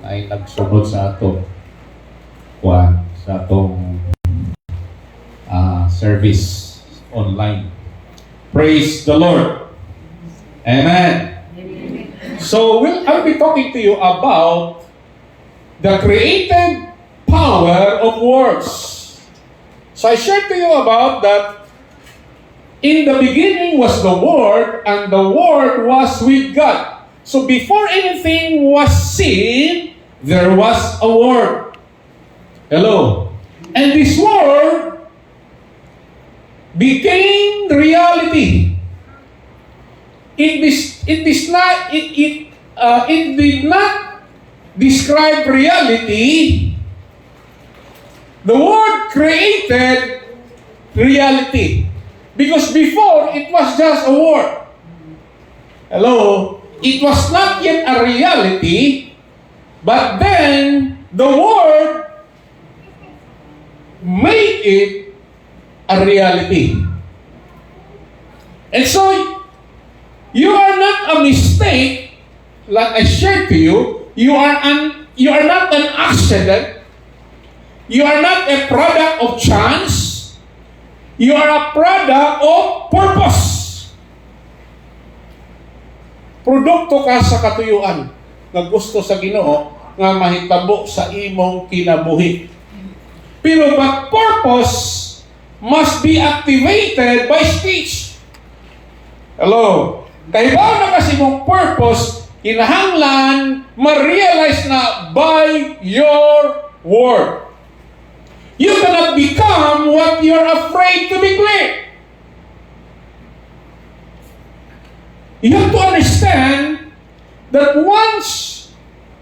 ay nagsunod sa atong service online. Praise the Lord. Amen. So I'll be talking to you about the creative power of words. So I shared to you about that in the beginning was the Word, and the Word was with God. So before anything was seen, there was a Word. Hello. And this Word became reality. It did not describe reality. The Word created reality. Because before, it was just a word. Hello? It was not yet a reality, but then the Word made it a reality. And so, you are not a mistake, like I shared to you. You are not an accident. You are not a product of chance. You are a product of purpose. Produkto ka sa katuyuan nga gusto sa Ginoo nga mahitabo sa imong kinabuhi. Pero but purpose must be activated by speech. Hello? Kaya ba na kasi mong purpose, kinahanglan ma-realize na by your word. You cannot become what you're afraid to declare. You have to understand that once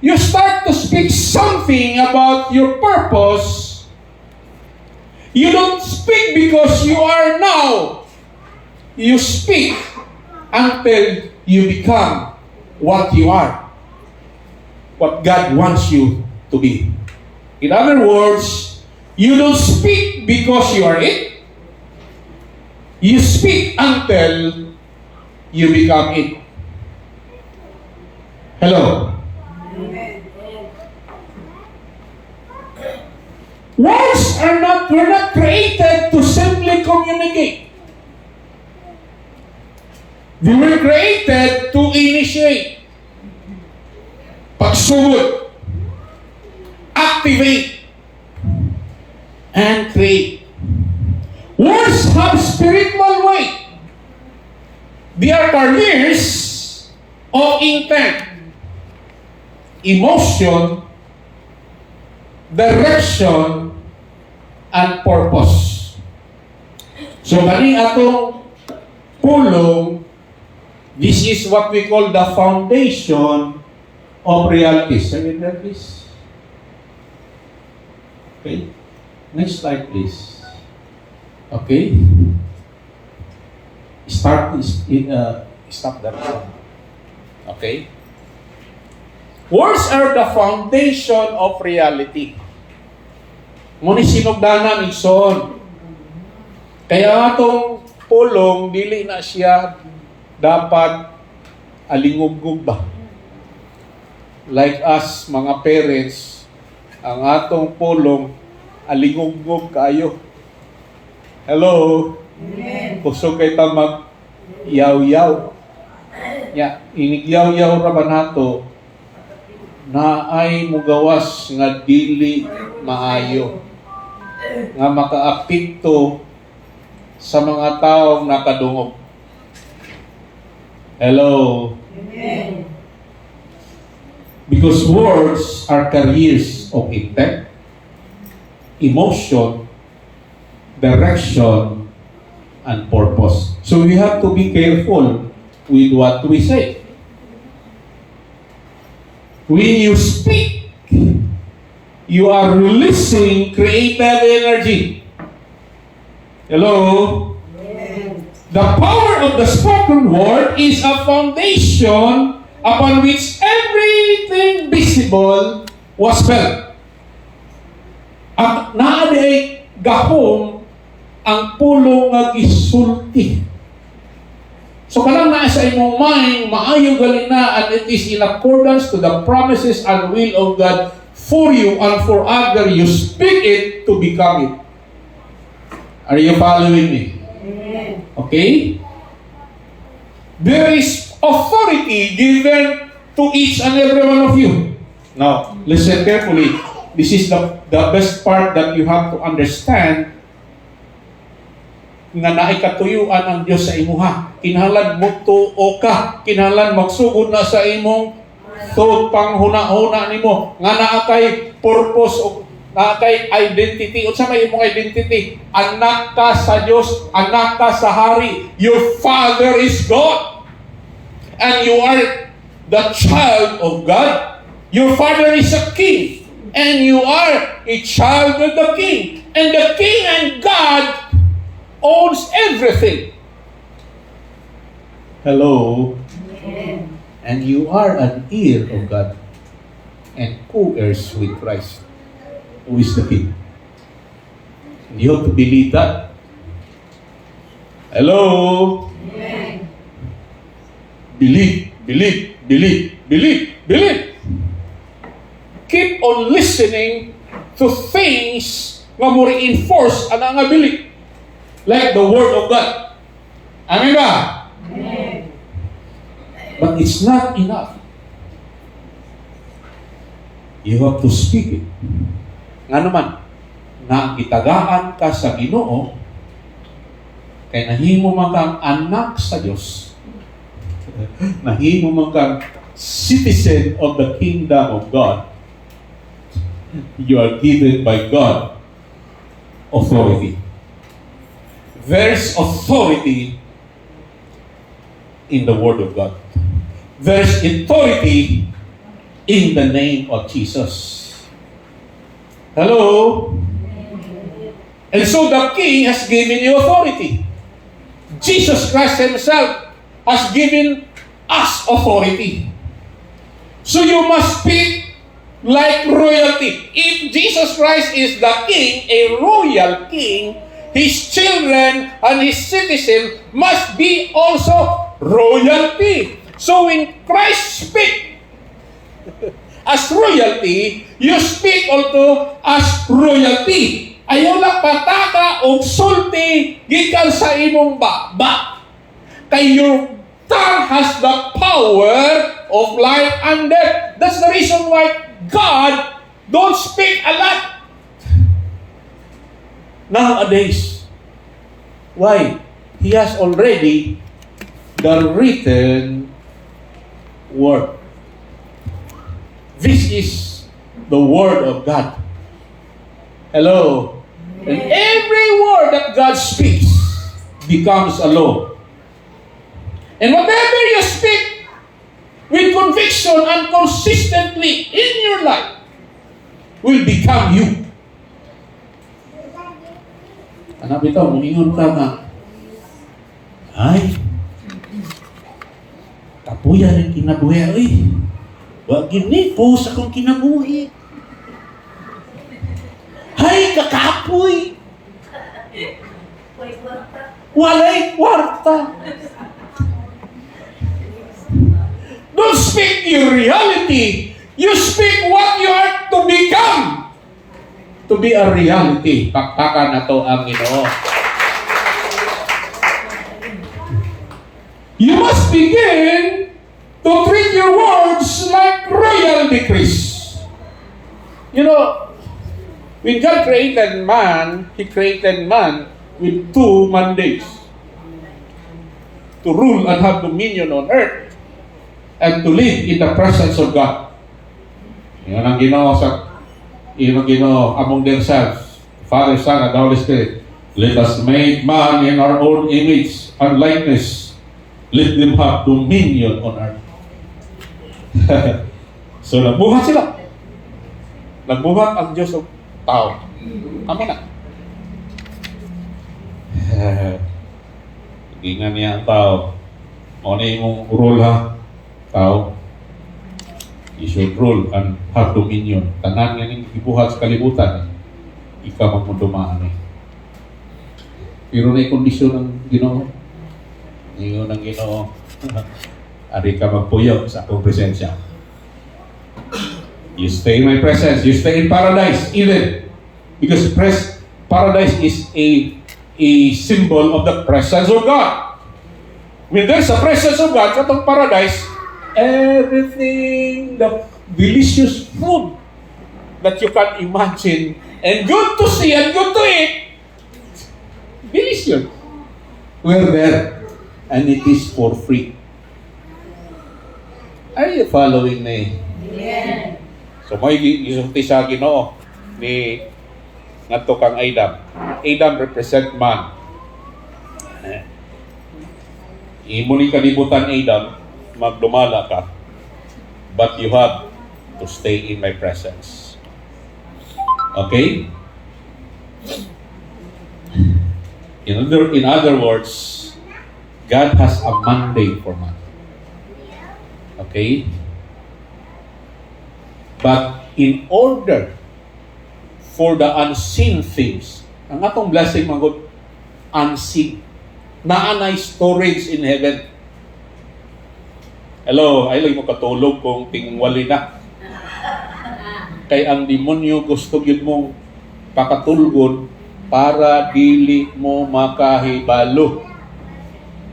you start to speak something about your purpose, you don't speak because you are now. You speak until you become what you are, what God wants you to be. In other words, you don't speak because you are it. You speak until you become it. Hello? Words were not created to simply communicate. They were created to initiate, pagsugod, activate, and create. Words have spiritual weight. They are carriers of intent, emotion, direction, and purpose. So kani atong pulong, this is what we call the foundation of reality. Second that, please. Okay. Next slide, please. Okay. Stop that. Okay. Words are the foundation of reality. Muni sinugdanan igsoon. Kaya atong pulong dili na siya dapat alingugub ba. Like us mga parents, ang atong pulong alingugub kayo. Hello. Amen. Kusog kay ta mag yaw-yaw. Ya, inigyaw-yaw ra ba nato na ay mugawas nga dili maayo nga makaapekto sa mga taong nakadungog. Hello. Amen. Because words are carriers of intent, emotion, direction, and purpose. So we have to be careful with what we say. When you speak, you are releasing creative energy. Hello? Amen. The power of the spoken word is a foundation upon which everything visible was felt. At naaday gahom ang pulong nga gisulti. So kanang naa sa imong mind, maayo gali na, and it is in accordance to the promises and will of God for you and for other. You speak it to become it. Are you following me? Okay? There is authority given to each and every one of you. Now, listen carefully. This is the best part that you have to understand, nga naay katuyuan ang Diyos sa imuha. Kinahanglan mo tuo ka. Kinahanglan magsugod na sa imong tuod panghuna-huna nimo. Nga naa kay purpose o naa kay identity. O sa may imong identity? Anak ka sa Diyos. Anak ka sa Hari. Your Father is God. And you are the child of God. Your Father is a king. And you are a child of the king. And the king and God owns everything. Hello? And you are an heir of God and co-heirs with Christ, who is the King. You have to believe that. Hello? Believe, believe, believe, believe, believe. Keep on listening to things nga mo reinforce ang nga belief. Like the Word of God. Amen ba? Amen. But it's not enough. You have to speak it. Nga naman, na itagaan ka sa Ginoo, kay nahimo man kang anak sa Diyos, nahimo man kang citizen of the kingdom of God, you are given by God authority. There's authority in the Word of God. There's authority in the name of Jesus. Hello? And so the King has given you authority. Jesus Christ Himself has given us authority. So you must speak like royalty. If Jesus Christ is the King, a royal King, His children and His citizens must be also royalty. So when Christ speak as royalty, you speak also as royalty. Ayaw lang pataka o sulti gikan sa imong bakbak. Kay your tongue has the power of life and death. That's the reason why God don't speak a lot nowadays. Why? He has already the written word. This is the word of God. Hello? And every word that God speaks becomes a law. And whatever you speak with conviction and consistently in your life will become you. Anak bitaw, mumingon ka nga, ay, kapuyan ang kinabuhi. Ay, wag gini po sa kong kinabuhi. Ay, kakapoy. Walay kwarta. Don't speak your reality. You speak what you are to become. To be a reality. Pakpakan na to ang Ginoo. You must begin to treat your words like royal decrees. You know, when God created man, He created man with two mandates. To rule and have dominion on earth and to live in the presence of God. Yan ang Ginoo among themselves. Father, Son, and the Holy Spirit. Let us make man in our own image and likeness. Let them have dominion on earth. So, nagbuhat sila. Nagbuhat ang Diyos ng tao. Amo na. Gingan niya ang tao. O na yung rule ha. Tao. You should rule and have dominion. Tanan nga ning ibuhat sa kalibutan. Ikaw magmundumaan eh. Pero na kondisyon ng Ginoo. Ngayon ang Ginoo, ari ka magpuyo sa akong presensya. You stay in my presence. You stay in paradise, even. Because paradise is a symbol of the presence of God. When there's a presence of God, katong paradise, everything, the delicious food that you can imagine, and good to see and good to eat, delicious. We're there, and it is for free. Are you following me? Amen. So, may gisulti sa Ginoo ni ngadto kang Adam. Adam represent man. Imo ni kalibutan, Adam, magdumala ka. But you have to stay in my presence. Okay? In other words, God has a mandate for man. Okay? But in order for the unseen things, ang atong blessing magod unseen, naanay storage in heaven. Hello, ay lang mo katulog kung tingwali na. Kay ang demonyo gusto gyud mong pakatulgon para dili mo makahibalo,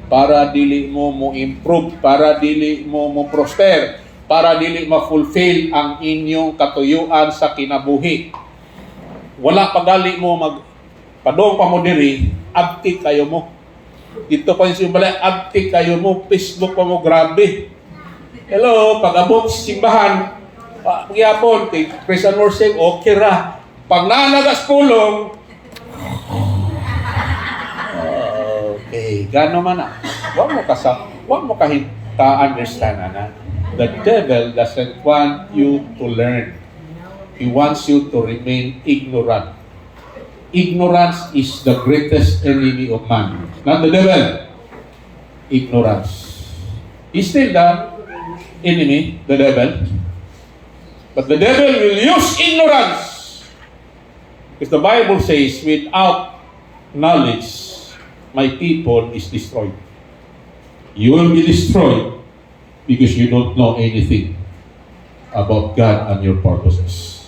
para dili mo improve, para dili mo prosper, para dili ma-fulfill ang inyong katuyuan sa kinabuhi. Wala pagali mo padong pa mo diri, abtik kayo mo. Dito pa yung balay, abtik kayo mo, Facebook pa mo, grabe. Hello, pag-abot simbahan, pagyapon, praise and worship, okay ra. Pag nanagas pulong, okay, gano man na. Huwag mo ka-understand na. The devil doesn't want you to learn. He wants you to remain ignorant. Ignorance is the greatest enemy of man. Not the devil. Ignorance. He's still the enemy, the devil. But the devil will use ignorance. Because the Bible says, without knowledge, my people is destroyed. You will be destroyed because you don't know anything about God and your purposes.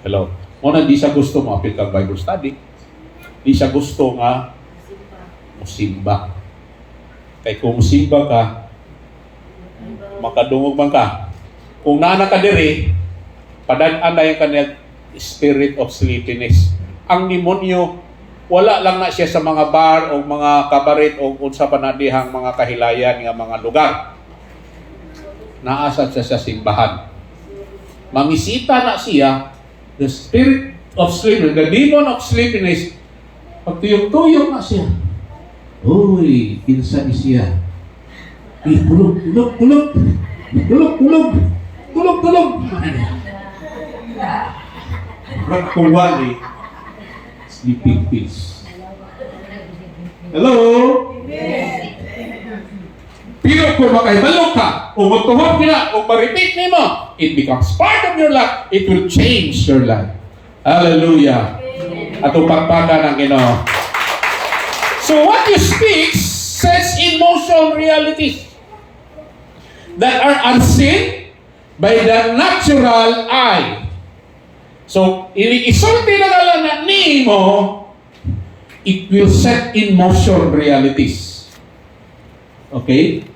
Hello. Muna, di siya gusto mo apil kang Bible study. Di siya gusto nga musimba. Kaya kung musimba ka, makadungog man ka. Kung nana ka diri, padaan na yung kanyang spirit of sleepiness. Ang demonyo, wala lang na siya sa mga bar o mga kabaret o unsa pa na dihang mga kahilayan nga mga lugar. Naasad siya sa simbahan. Mangisita na siya, the spirit of sleepiness, the demon of sleepiness, pagtuyong-tuyong na siya. Uy, kinsa ni siya. Tulog. Kuwali, sleeping pills. Hello? Pero kung makahibalo ka, o magtuhod nila, o ma-repeat nimo, it becomes part of your life. It will change your life. Hallelujah. At upagpaga ng Ginoo. So what you speak sets in motion realities that are unseen by the natural eye. So, iniisulti na lang na nimo, it will set in motion realities. Okay?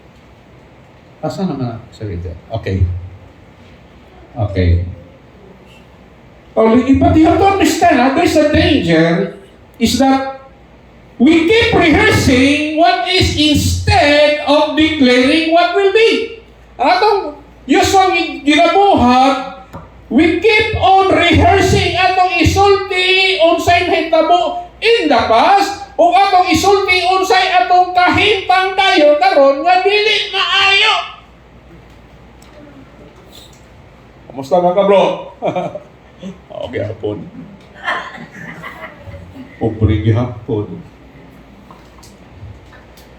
Asa naman sa video? Okay. But you have to understand, there's a danger is that we keep rehearsing what is instead of declaring what will be. Atong usually ginabuhat, we keep on rehearsing atong isulti unsay nahitabo in the past o atong isulti unsay atong kahimtang kayo karon nga dili maayo. Kamusta mga bro? Okay, hapon. Pobre gihapon.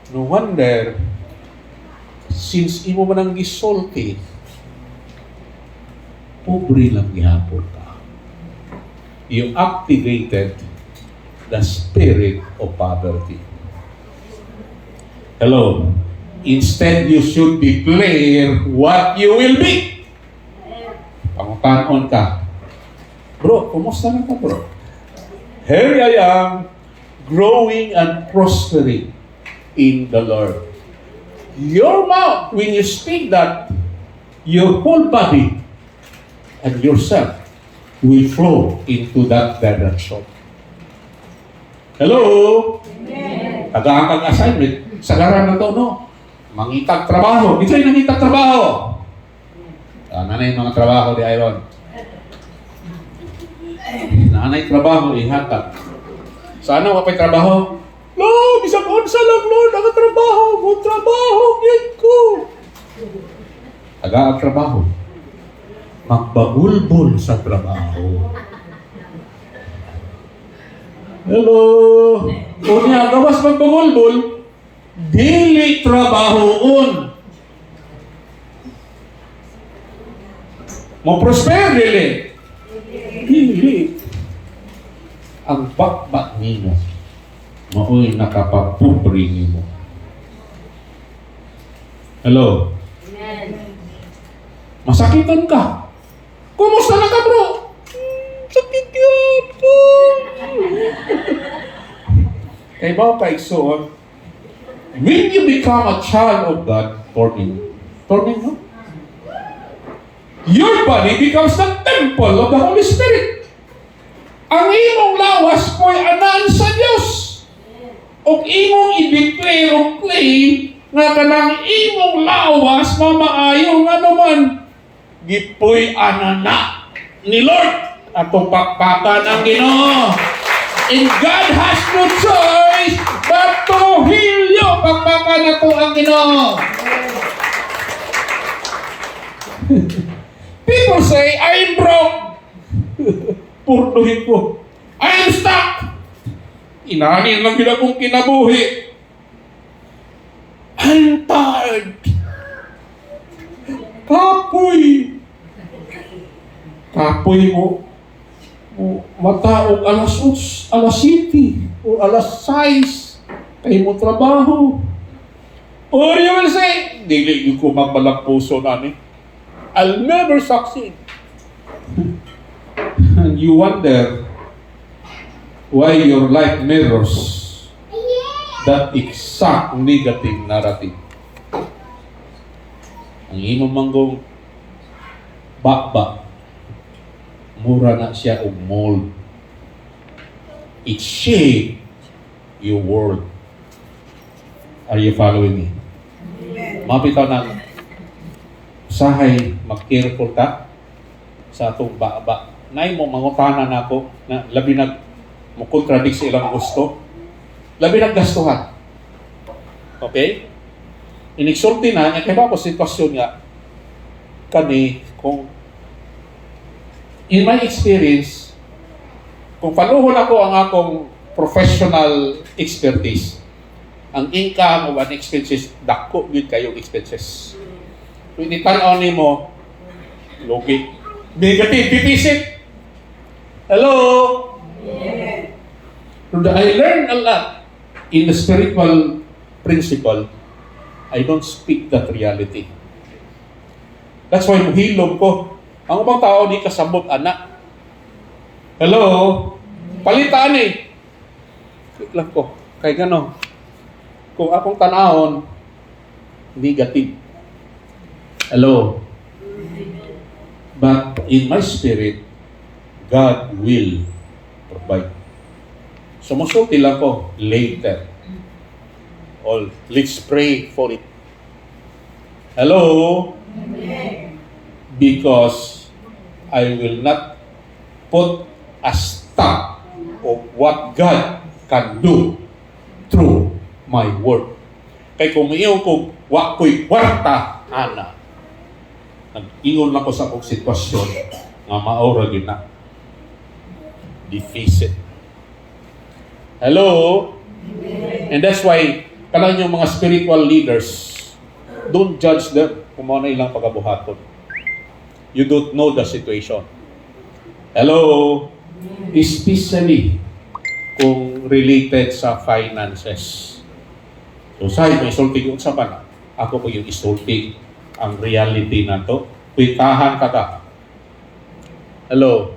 No wonder, since imo man ang gisulti, pobre lang gihapon ka. You activated the spirit of poverty. Hello. Instead, you should declare what you will be. Pangutanon ka. Bro, kumusta na ka, bro? Here I am, growing and prospering in the Lord. Your mouth, when you speak that, your whole body and yourself will flow into that direction. Hello? Amen. Tagaan kang assignment. Sa garan na to, no? Mangitag trabaho. Di kayo nangitag trabaho. Nanay mga trabaho di Iron. Nanay trabaho, ihatag. Sana wapay trabaho. Lord, isang unsa lang, Lord, ang trabaho. Mo trabaho, yan ko. Tagaan trabaho. Magbabulbul sa trabaho. Hello. Unya, gawas magbabulbul, dili trabahoon. Mo prosper dili. Dili. Ang bakbak nimo mao'y nakapapupri nimo. Hello. Amen. Masakitan ka. Kumusta na ka, bro? Sakit yun po. Kaya ba ka igsoon? When you become a child of God, torment, no? Your body becomes the temple of the Holy Spirit. Ang imong lawas ko'y anan sa Diyos. O imong i-declare o claim nga kanang imong lawas mamaayo nga naman gipoy anana ni Lord atong pakpakan ang Ginoo. And God has no choice but to heal you. Pakpakan na to ang Ginoo. People say, I'm broke. Purduhin ko. I'm stuck. Inanin lang gila kong kinabuhi. I'm tired. Kapoy. Kapoy mo. Mataog alas 8, alas 7, o alas 6. Kayo mo trabaho. Or you will say, dili ko magbalang puso nani. I'll never succeed. And you wonder why your life mirrors that exact negative narrative. Ang imong manggong bakbak, mura na siya og mold. It shape your world. Are you following me? Mapitaw na usahay mag-careful ka sa atong baba. Nay mo mangutana na ako na labi nag mo contradict sa ilang gusto. Labi naggastuhan. Okay? Inigsulti na niya kay ba ko sitwasyon nga kani kung in my experience kung paluhon ako ang akong professional expertise, ang income o ang expenses dako gyud kayong expenses. Kung itanaw nimo logi negative deficit. Hello. Amen. I learned a lot in the spiritual principle. I don't speak that reality. That's why muhilom ko. Ang ubang tao di kasabot anak. Hello? Palitaan eh. Quick lang ko. Kaya gano, kung akong tanahon, negative. Hello? But in my spirit, God will provide. Sumusulti lang ko later. All, let's pray for it. Hello? Amen. Because I will not put a stop of what God can do through my word. Kaya kung iyon ko, wako'y kwarta, ana. Nag-ingon lang ko sa akong sitwasyon nga maura yun na. Deficit. Hello? Amen. And that's why, kalang yung mga spiritual leaders, don't judge them kung ano ilang pagabuhaton. You don't know the situation. Hello? Especially kung related sa finances. So say may isulti ko sa bana. Ako po yung isulti ang reality na to. Kwentahan ka ka. Hello.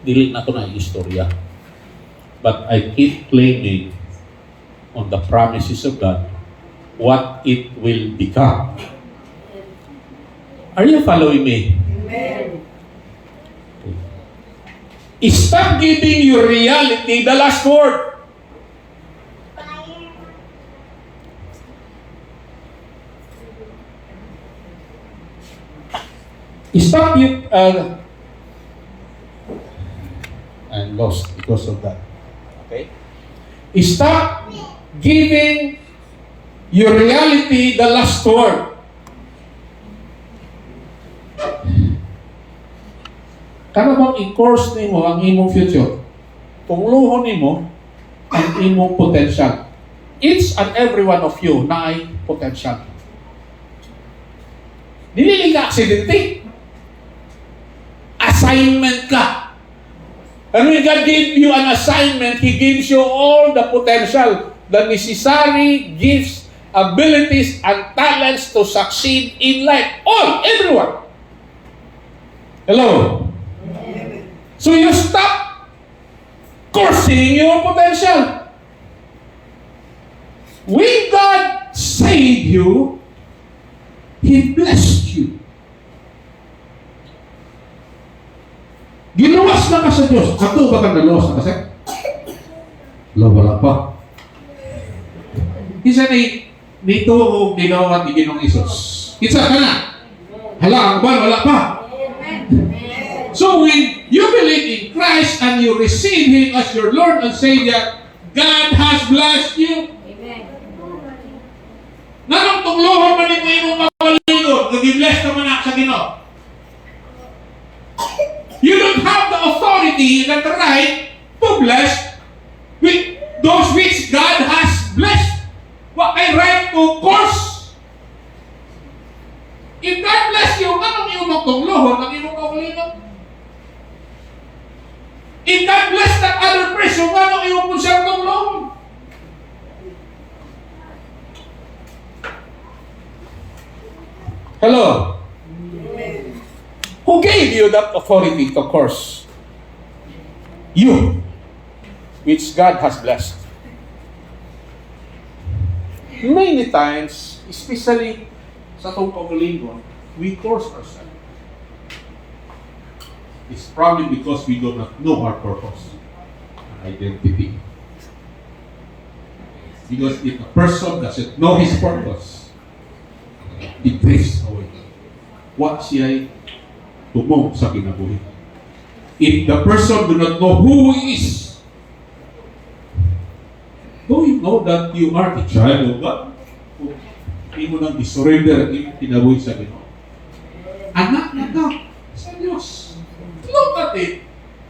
Dili na to na istorya. But I keep claiming on the promises of God what it will become. Are you following me? Amen. Stop giving your reality the last word. Stop you. I'm lost because of that. Okay. Stop giving your reality the last word. Kana bang i-course nimo ang imong future? Tungluhon nimo ang imong potential. Each and every one of you na ay potential. Dili ka aksidente. Assignment ka. And when God gave you an assignment, He gives you all the potential, the necessary gifts, abilities, and talents to succeed in life. All, everyone. Hello? So you stop cursing your potential. When God saved you, He blessed you. Ginuwas na ka sa Diyos. Ato ba kang naluwas na kasi? Wala pa. Isa ni dito o ginawa ni Ginong Isos. Isa ka na. Hala, ang ban, wala pa. So when you believe in Christ and you receive Him as your Lord and Savior, God has blessed you. Nanong tunglohon man ito yung mapaligot, nag-bless ka man sa Ginoo. You don't have the authority and the right to bless with those which God has blessed. What I right to curse. If God bless you, anong iyong magtunglohon ng iyong kaulinan? If God bless that other person, anong iyong po siyang tunglohon? Hello? Who gave you that authority to curse? You, which God has blessed. Many times, especially sa itong pagkalingon, we curse ourselves. It's probably because we do not know our purpose and identity. Because if a person doesn't know his purpose, he drifts away. What siya tumong sa kinabuhi. If the person do not know who he is, do you know that you are the child of God? Hindi mo nang disurrender at iyong kinabuhi sa Ginoo. Anak na ka sa Diyos. Look at it.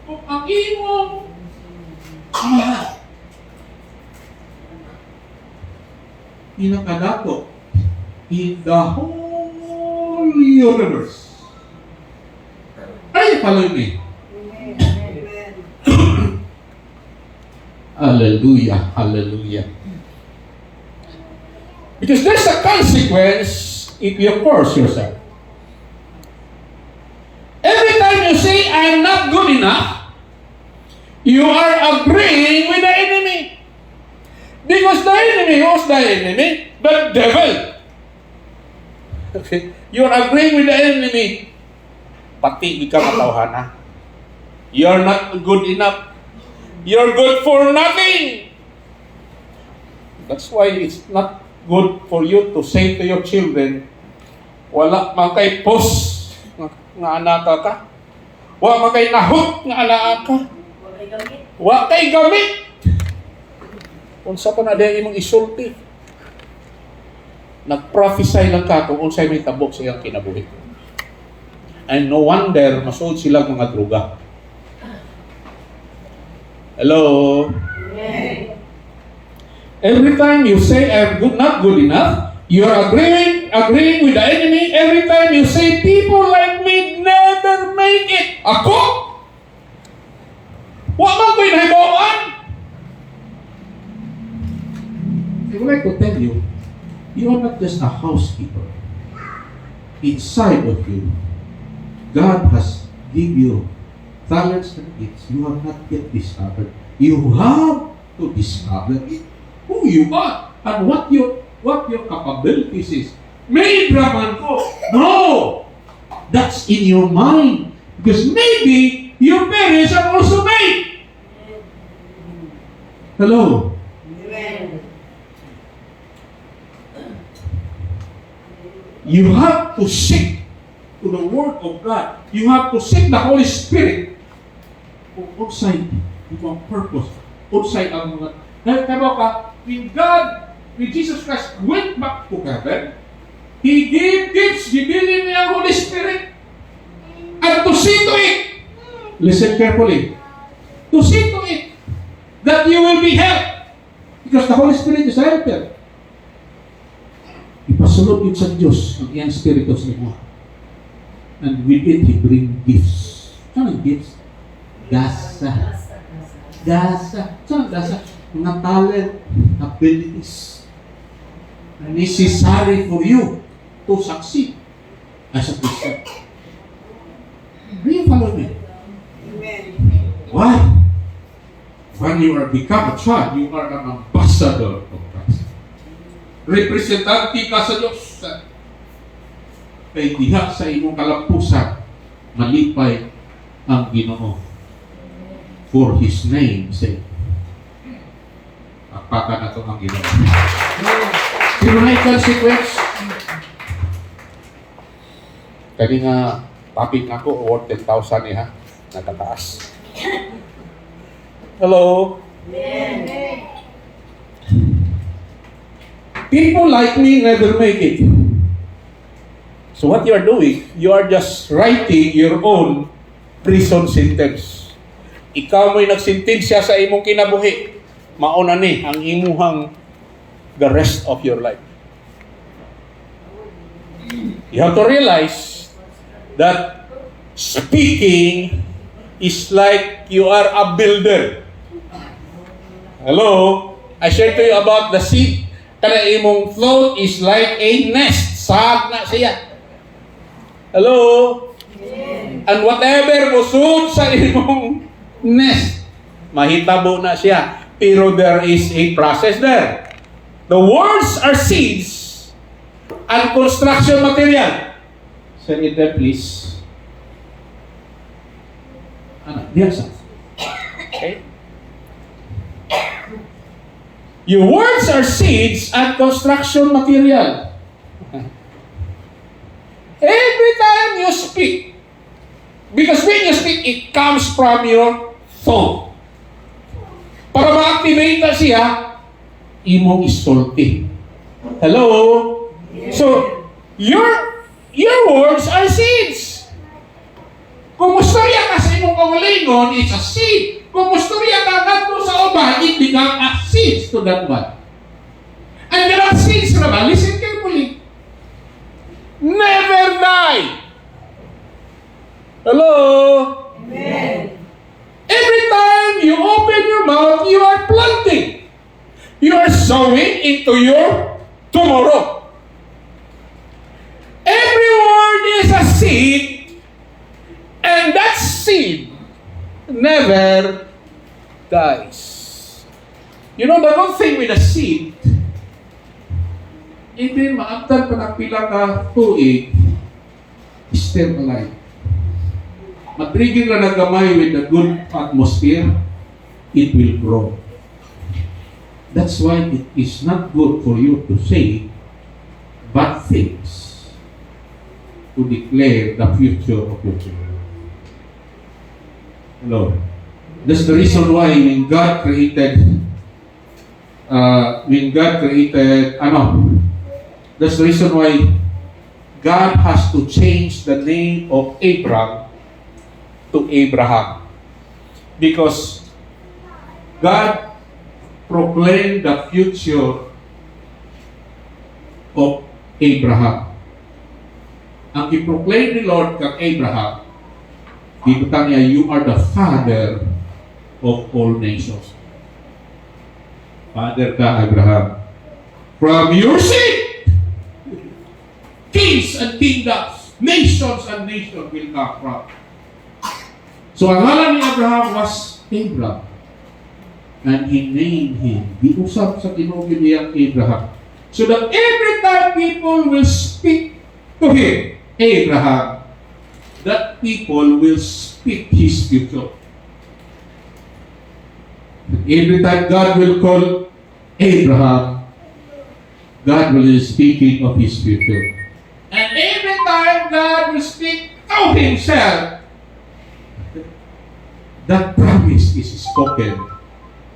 Kung ang imong mahal, pinakadato in the whole universe. Are you following me? Hallelujah, hallelujah. Because there's a consequence if you curse yourself. Every time you say, I'm not good enough, you are agreeing with the enemy. Because the enemy, who's the enemy? The devil. Okay? You are agreeing with the enemy. Pati ikaw matawhan ha. You're not good enough. You're good for nothing. That's why it's not good for you to say to your children, wala man kay pos nga anak ka. Wala man kay nahot nga anak ka. Wala kay gamit. Unsa pa na dahil imong isulti. Nag-prophesy lang ka kung unsay may tabok sa iyang kinabuhi. And no wonder, masuod sila mga druga. Hello? Every time you say, I'm good, not good enough, you're agreeing with the enemy. Every time you say, people like me never make it. Ako? Wa man ko'y nahibawan. Wala you're not just a housekeeper. Inside of you, God has given you talents and gifts you have not yet discovered. You have to discover it, who you are and what your capabilities is. May Brahman ko. No! That's in your mind. Because maybe your parents are also made. Hello? Amen. You have to seek to the Word of God. You have to seek the Holy Spirit kung outside yung purpose. Outside ang mga... Kaya ka, when Jesus Christ went back to heaven, He gave gifts, bibili niya ang Holy Spirit. And to see to it, listen carefully, to see to it that you will be helped. Because the Holy Spirit is a helper. Ipasulod yun sa Diyos ang iyang Spirito sa inyo. And with it, He bring gifts. Saan ang gifts? Gasa. Gasa. Saan ang gasa? Mga talent, abilities. Necessary for you to succeed as a Christian. Do you follow me? Amen. Why? When you are become a child, you are an ambassador of Christ. Representante ka sa Diyos. Kay diha sa imong kalampusan, malipay ang Ginoo. For His name sake. Akpaka na ito ang Ginoo. Pero may consequence. Kani nga, topic na ko, worth 10,000 ha. Nakataas. Hello? Amen. People like me never make it. So what you are doing, you are just writing your own prison sentence. Ikaw mo'y nagsintensya sa imong kinabuhi. Mauna ni ang imuhang the rest of your life. You have to realize that speaking is like you are a builder. Hello? I shared to you about the seed. Kana imong float is like a nest. Sag na siya. Hello? And whatever musud sa imong nest, mahitabo na siya. Pero there is a process there. The words are seeds and construction material. Send it there, please. Ano? Diyan sa. Okay? Your words are seeds and construction material. Every time you speak, because when you speak, it comes from your thought. Para ma-activate na siya, imong isulti. Hello? So, your words are seeds. Kung mustorya ka sa imong kaulingon, it's a seed. Kung mustorya ka nato sa uban, it become a seeds to that one. And there are seeds naman, listen carefully. Never die. Hello? Amen. Every time you open your mouth, you are planting. You are sowing into your tomorrow. Every word is a seed, and that seed never dies. You know, the good thing with a seed, hindi maabtan pa ng pila ka tuig, still alive. Matrigil na nagamay with a good atmosphere, it will grow. That's why it is not good for you to say bad things to declare the future of your children. Hello. That's the reason why when God created, that's the reason why God has to change the name of Abram to Abraham. Because God proclaimed the future of Abraham. Ang i-proclaim ni Lord kang Abraham, dito niya, you are the father of all nations. Father ka, Abraham. From your seed, kings and kingdoms, nations and nations will come from. So ang ngalan ni Abraham was Abram. And he named him. Giusap sa Ginoo niyang Abraham. So that every time people will speak to him, Abraham, that people will speak his future. And every time God will call Abraham, God will be speaking of his future. And every time God will speak of himself, that promise is spoken.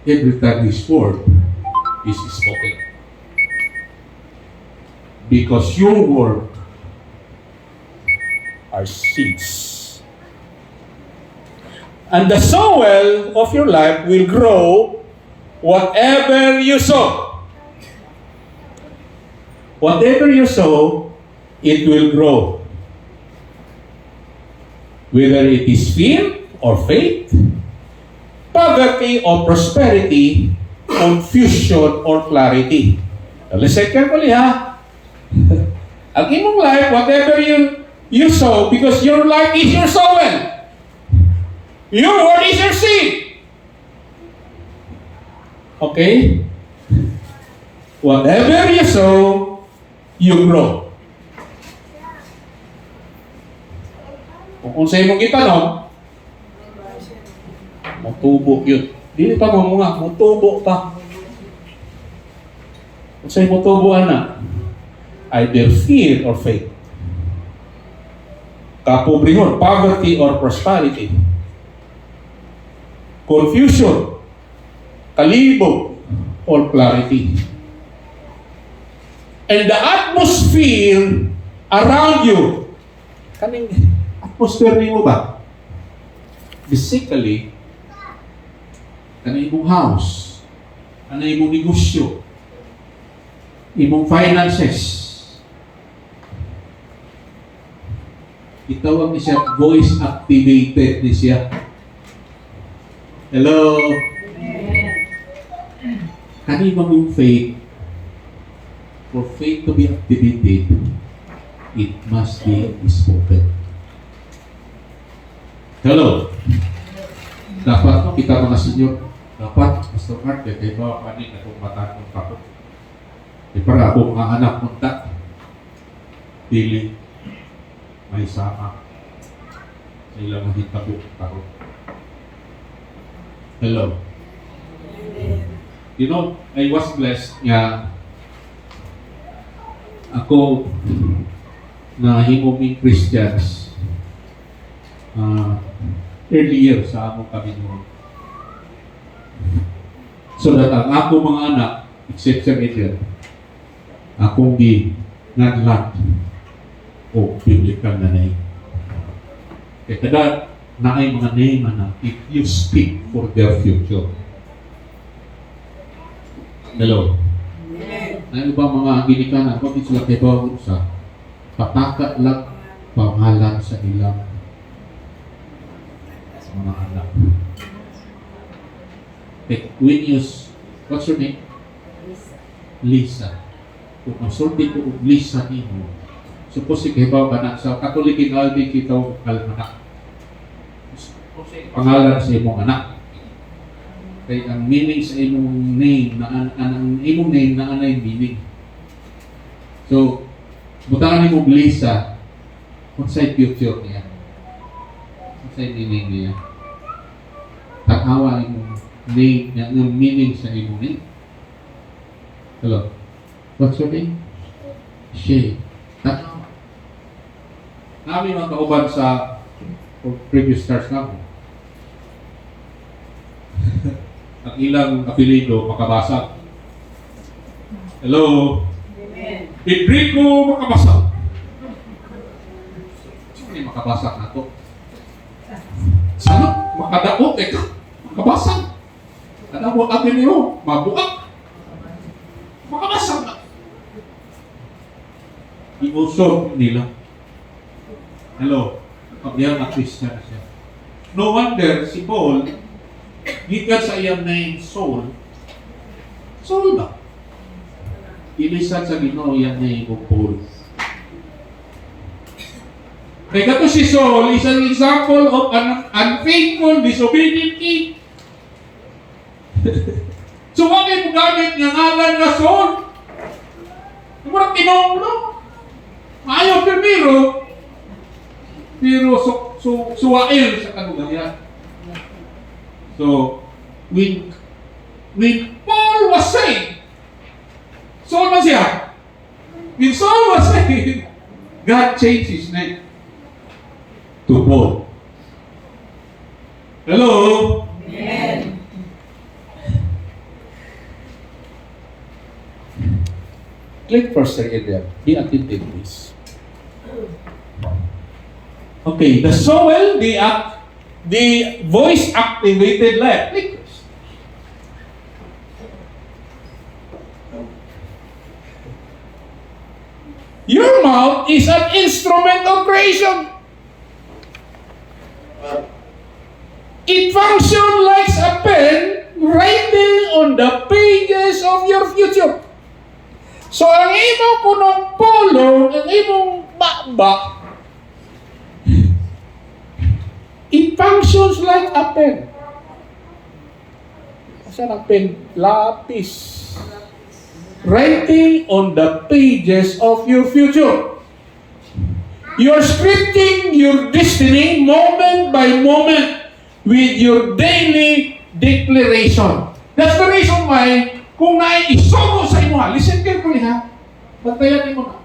Every time his word is spoken. Because your word are seeds. And the soil of your life will grow whatever you sow. Whatever you sow, it will grow. Whether it is fear or faith, poverty or prosperity, confusion or clarity. Now, listen carefully, ha? Ang imong life, whatever you sow, because your life is your soil. Your word is your seed. Okay? Whatever you sow, you grow. Kung sa imong gitanong, matubo yun. Dili pa mo nga, matubo pa. Kung sa'yo matubo, anak, either fear or faith. Kapobrehon, poverty or prosperity. Confusion, kalibog, or clarity. And the atmosphere around you, kaning atmosphere niyo ba? Basically, ano imong house, ano imong negosyo, imong finances. Itawag ni siya voice activated ni siya. Hello? Kani imong faith, for faith to be activated, it must be spoken. Hello? Dapat kita mga senior, dapat, Pastor Mark, kaya ba panig na itong matanong kako? E para ako mga anak mong tak, pili, may sama, sa ilang mahitabo kako. Hello? You know, I was blessed nga ako na himuming Christians earlier sa among Panginoon. So that ang ako mga anak, except sa Indian, akong ginadlat o biblical na name. Kaya kada na ay mga name na if you speak for their future. Hello? Ano ba mga ginikanan? Kung sila kayo ba sa pataka lang pangalan sa ilang mga anak. Okay, when you, what's your name? Lisa. Kung masulti ko Lisa nimo, suppose kayo ba na sa Katolikin aldi kita almanak. Pangalan sa imong anak. Kaya ang meaning sa imong name na ang imong name na anay meaning. So, butangan mo Lisa, kung sa'y future niya. Kung sa'y meaning niya. Takawa imong name, yung meaning sa imong name. Hello? What's your name? Shay. Takawa. Namin mga kauban sa previous stars na ako. Ang ilang apelido makabasag. Hello? Amen. Enrico makabasag. Sino yung makabasag na to? Sana makadaot ka. Makabasag. Ano mo apelido? Mabuak. Makabasag na. Iusog nila. Hello? Pagyan na Christian siya. No wonder si Paul gikan sa iyang name Saul. Saul ba? Ilisan sa Ginoo iyang name o Paul. Kaya kato si Saul is an example of an unfaithful, disobedient king. So, bakit mo gamit nga ngalan nga Saul? Murang tinong, no? Ayaw pero suwail sa kanugayan. So, when Paul was saved, Saul man siya. When Saul was saved, God changed his name to Paul. Hello? Amen. Click first again there. Be attentive, please. Okay, the Saul, the voice activated left. Click first. Your mouth is an instrument of creation. It functions like a pen writing on the pages of your future. So, ang imong kunong pulong, ang imong bakbak, it functions like a pen. Saan ang pen? Lapis. Writing on the pages of your future. You're scripting your destiny moment by moment with your daily declaration. That's the reason why kung nai-isugo sa imo, listen carefully ha. Bantayan mo na.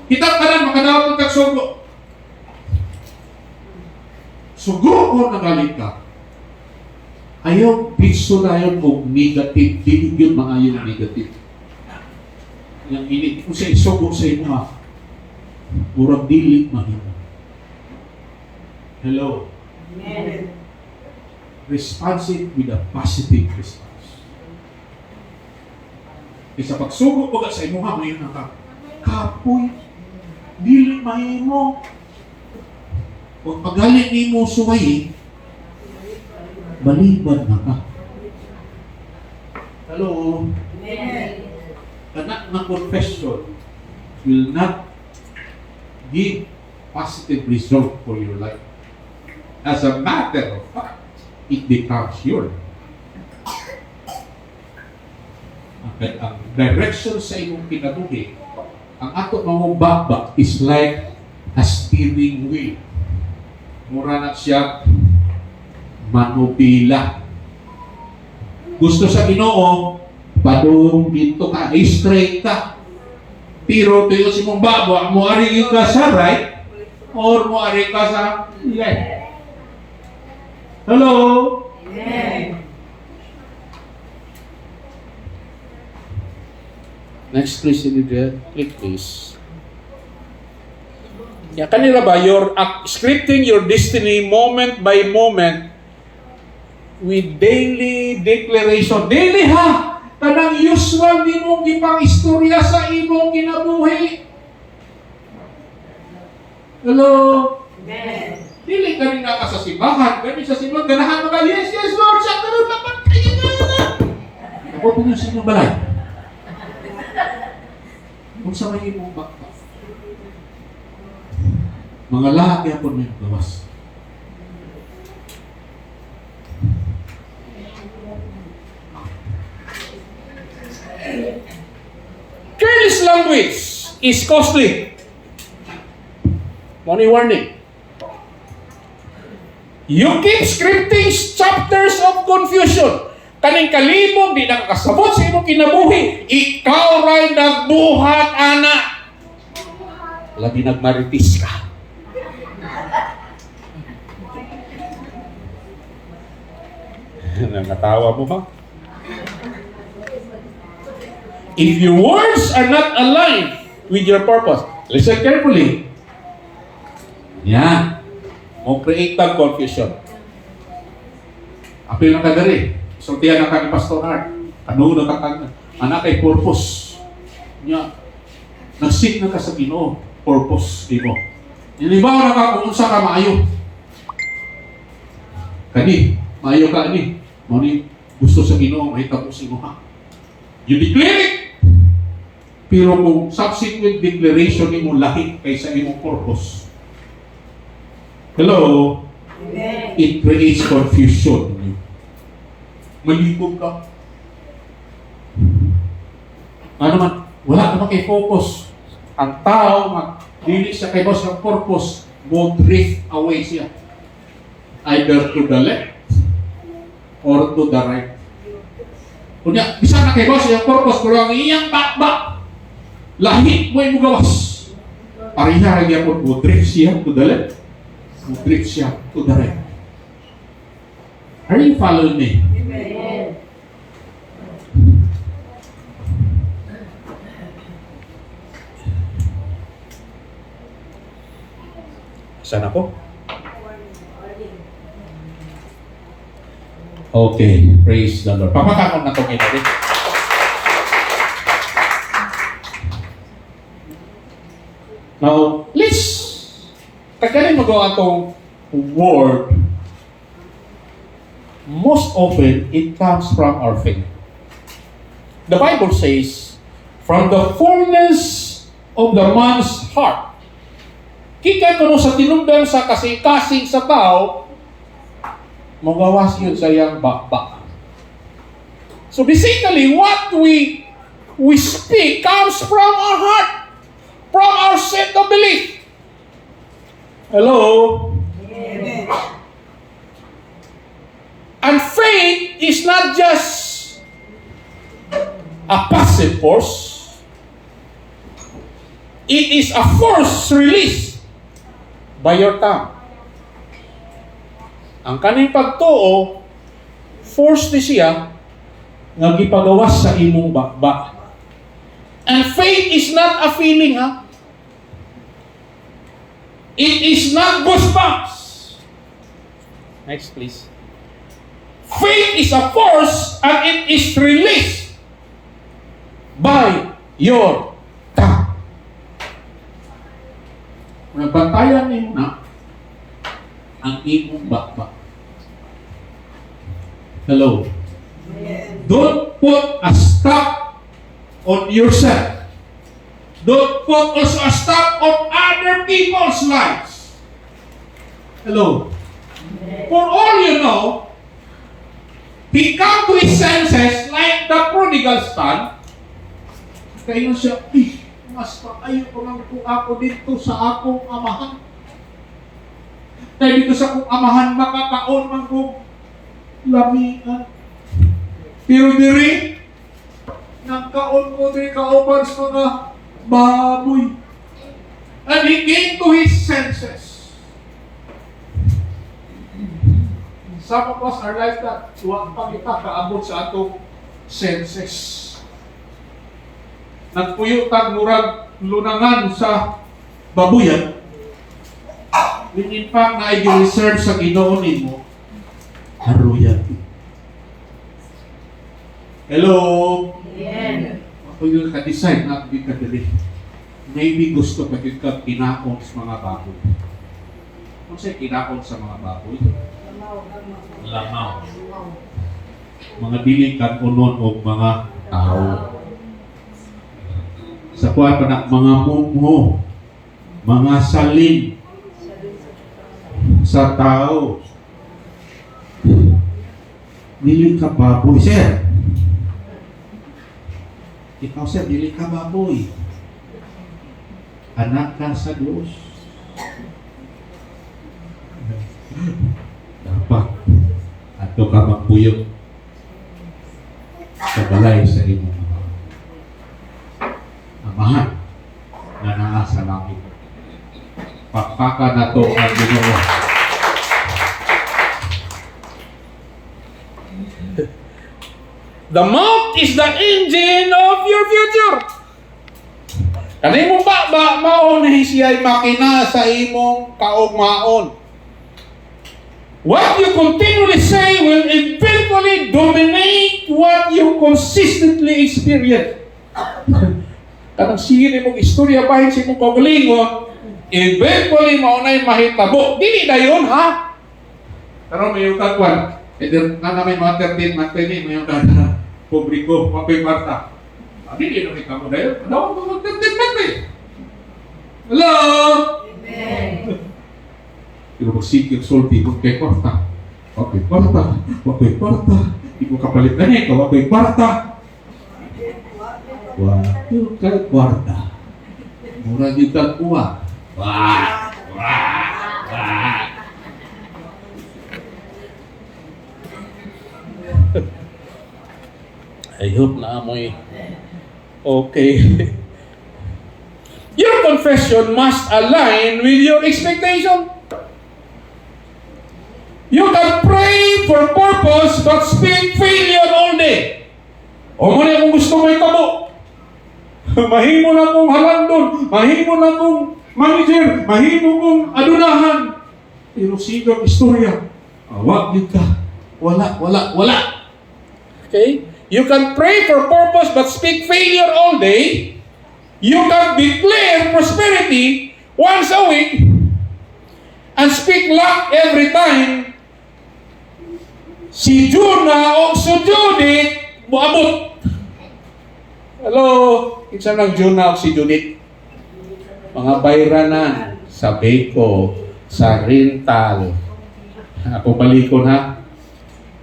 Kita ka na, makadawat ng tagsugo. Sugo ko na galit ka. Ayaw bitso na yun o negative. Dinig yun mga yung negative. Yang ini, kung sa isugo sa imo ha, murang dilit mahina. Hello? Amen. Responsive with a positive response. Isa pagsugo ko sa imo ha, ngayon na kapoy, dili mahimo. Huwag pagalit ni mo suwayin, baliban na ka. Hello? Amen. Anak na confession will not give positive result for your life. As a matter of fact, it becomes yours. Ang direction sa imong kinabuhi, ang ato mga bakbak is like a steering wheel. Mura na siya manubila. Gusto sa Ginoo, padung dito ka, straight ka. Pero tuyo si mong bakbak, mo ari ka sa right or mo ari ka sa left. Hello? Amen. Next please, click please. Ya, kanila ba, you're scripting your destiny moment by moment with daily declaration. Daily ha! Tanang usual din mong ipang istorya sa imong kinabuhi. Hello? Amen. Dili ka rin ka sa simbahan. Kami sa simbahan, ganahan mga, yes, yes, Lord, siya ka rin naman kayo na. Ako po nga sa inyong balay. Kung sa may imong bakbak. Mga lahat yan po may gawas. Careless language is costly. Money warning. You keep scripting chapters of confusion. Kaning kalibog, di nakakasabot sa imong kinabuhi. Ikaw ray nagbuhat, anak. Labi nagmaritis ka. Nangatawa mo ba? If your words are not aligned with your purpose, listen carefully. Yan. Mo create ng confusion. Apil ng kadari. Sultihan na ka ni Pastor Art. Ano na ka anak ay purpose. Nya. Nagsik na ka sa Ginoo. Purpose di mo. Nilibaw na ka kung unsa ka maayo. Kani, maayo ka ani. Mo ni gusto sa Ginoo, mahita mo si mo ha. You declare it. Pero kung subsequent declaration nimo lahi kaysa imong purpose, hello, Amen. it creates confusion. Malibog ka. Ano man, wala naman kay focus. Ang tao, dili siya kay boss ng purpose, mo drift away siya. Either to the left or to the right. Kunya, bisa na kay boss yung purpose, pero ang iyang bakbak, lahit mo yung gawas. Pariha rin po, mo drift siya to the left, mo drift siya to the right. Are you following me? Amen. Saan ako? Okay, praise the Lord. Papakakon na itong inabi. Now, let's tagalin magawa itong word. Most often, it comes from our faith. The Bible says, from the fullness of the man's heart, kita ko sa tinumdam sa kasing-kasing sa tao, magawas yun sa iyang bakbak. So basically, what we speak comes from our heart, from our set of belief. Hello? Amen. And faith is not just a passive force. It is a force released by your tongue. Ang kaning pagtuo, force ni siya nga gipagawas sa imong bakbak. And faith is not a feeling, ha? It is not goosebumps. Next, please. Faith is a force and it is released by your tongue. Nabantayan niyo na ang imong bakbak. Hello. Amen. Don't put a stop on yourself. Don't put also a stop on other people's lives. Hello. For all you know, he come to his senses like the prodigal son. Kaya siya, mas maayo ko lang po ako dito sa akong amahan. Kaya dito sa akong amahan, makakaon man ko lamian. Pero diri, nagkaon ko diri kauban sa mga baboy. And he came to his senses. Some of us are like that. Huwag pa kita kaabot sa atong senses. Nagpuyutag murag lunangan sa babuyan. When in fact na i-reserve sa ginoonin mo, haruyan. Hello? Amen. Ako yung ka-decide na hindi ka dali. Maybe gusto ka yung kinakon sa mga baboy. Kung sa'yo kinakon sa mga baboy, lamaw. Mga dili kanunon o mga tao. Sa kuwan pa na mga mungho, mga salin sa tao. Dili ka baboy, sir. Ikaw, sir, dili ka baboy. Anak ka sa Diyos. Dapat ato ka magpuyok sa balay sa imong amahan na naa sa langit. Pakpaka na to ang Ginoo. The mouth is the engine of your future. Kanay mo ba maon siya'y makina sa imong kaugmaon. What you continually say will eventually dominate what you consistently experience. Kanang sige mong istorya bahin sa imong kaugalingon, eventually maunay mahitabo. Dili na yun, ha? Pero may yung kagwan. Na namin mga 13, mga 20, may yung publiko, mga kwarta. Hindi na ka mo dahil. Ano mo magdagdag eh. Hello? Amen. Pero magsikip sulti kung kay kwarta. Okay, kwarta. Okay, kwarta. Hindi ko kapalit na niya. Okay, kwarta. Waktu kay kwarta. Murah juga kuat. Wah. I hope na amoy. Okay. Your confession must align with your expectation. You can pray for purpose but speak failure all day. O mo na kung gusto mo itabo. Mahimo na kong halandon. Mahimo na kong manager. Mahimo kong adunahan. Pero sigang istorya. Awag yun ka. Wala. Okay? You can pray for purpose but speak failure all day. You can declare prosperity once a week and speak luck every time. Si Juna o si Judith buabot. Hello? Isa lang Juna o si Judith. Mga bayranan sa Beko, sa rental. Ako palikon ha.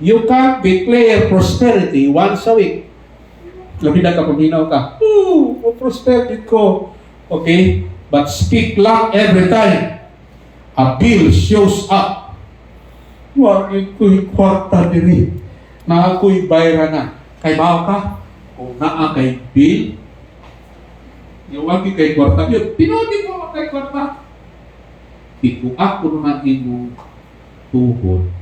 You can't declare prosperity once a week. Labi na ka, paminaw ka. Prosperity ko. Okay? But speak luck every time a bill shows up. Huwag ko'y kwarta diri. Na ako'y bayranan. Kay bao ka? Kung naa kay bill, yung wag kay kwarta. Yun, pinodi ko kay kwarta. Kung ako naman imong tuhod,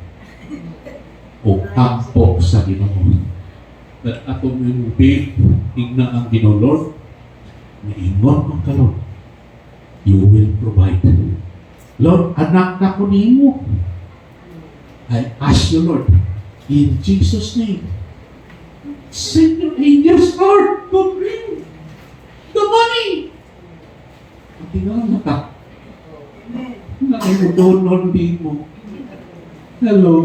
o tampok sa Ginoo. At atong yung big, tignan ang Ginoo, Lord, maingon mo ka, Lord. You will provide. Lord, anak na ko nimo. I ask you, Lord, in Jesus' name, send your angels, Lord, to bring the money. Tingnan mo ka. Nakimudonon din mo. Hello.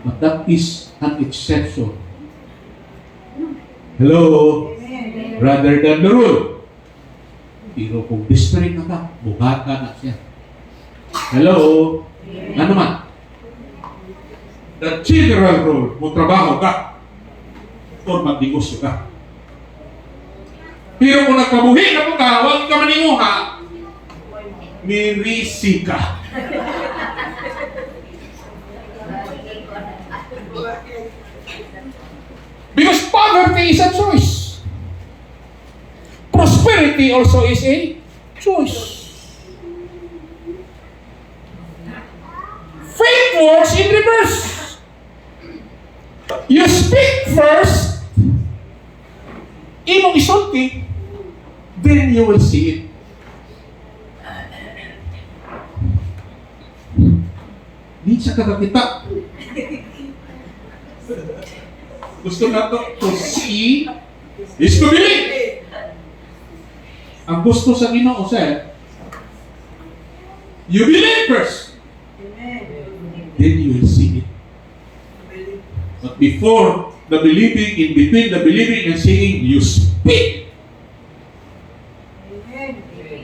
But that is an exception. Hello? Rather than the rule. Pero kung desperate na ka, buhata na siya. Hello? Ano man? The general rule, kung trabaho ka, o mag-negosyo ka. Pero kung nagkabuhi na mo ka, huwag ka maninguha, mirisi ka. Because poverty is a choice. Prosperity also is a choice. Faith works in reverse. You speak first, imong isulti, then you will see it. Di siya kakakita. Gusto na to see is to believe. Ang gusto sa Ginoo sir, you believe first. Then you will see it. But before the believing, in between the believing and seeing, you speak.